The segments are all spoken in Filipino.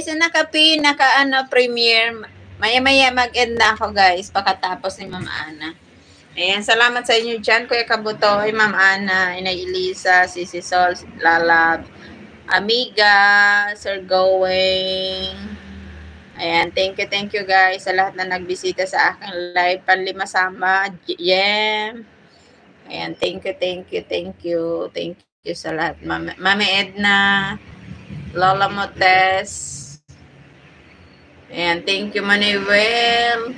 guys, premiere. Maya-maya mag-end na ako guys, pagkatapos ni Ma'am Ana. Ayan, salamat sa inyo dyan, Kuya Kabutoy, Ma'am Ana, Inay Elisa, Sisi Sol, Lalab, Amiga, Sir Going. Ayan, thank you guys sa lahat na nagbisita sa aking live. Panlima sama, Jem. Ayan, thank you sa lahat. Mami Edna, Lola Motes. Ayan, thank you Manuel.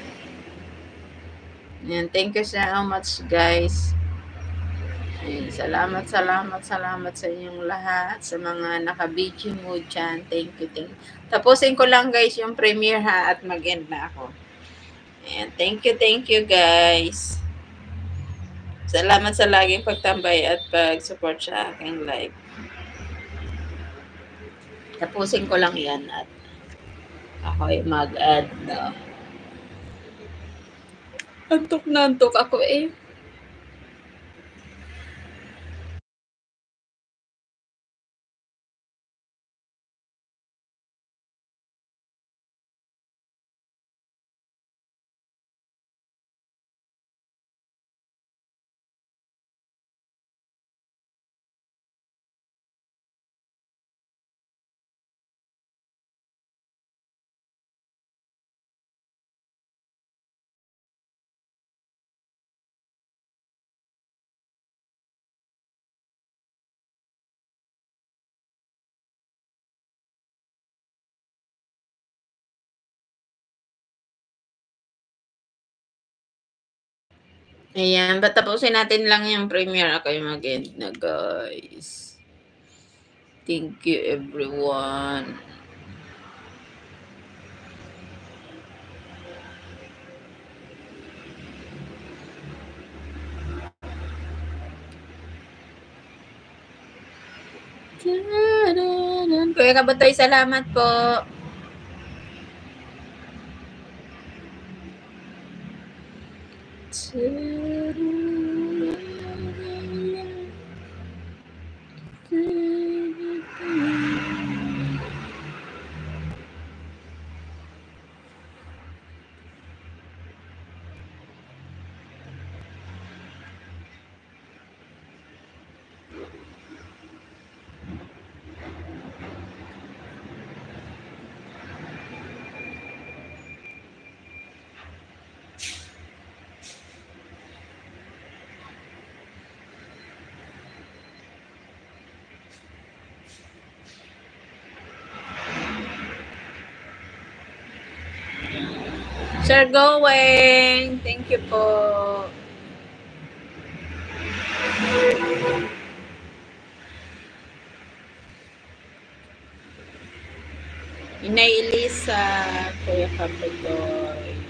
Ayan, thank you so much guys. Ayan, salamat sa inyong lahat, sa mga naka-video mo dyan. Thank you. Tapusin ko lang guys yung premiere ha, at mag-end na ako. Ayan, thank you guys. Salamat sa laging pagtambay at pag-support sa aking live. Tapusin ko lang yan at ako'y mag-add na. Antok ako eh. Ayan, tapusin natin lang yung premiere. Ako yung mag-end na, guys. Thank you, everyone. Kuya Kabutoy, salamat po. Sir Going, thank you po. Inay Elisa, Kuya Kabutoy.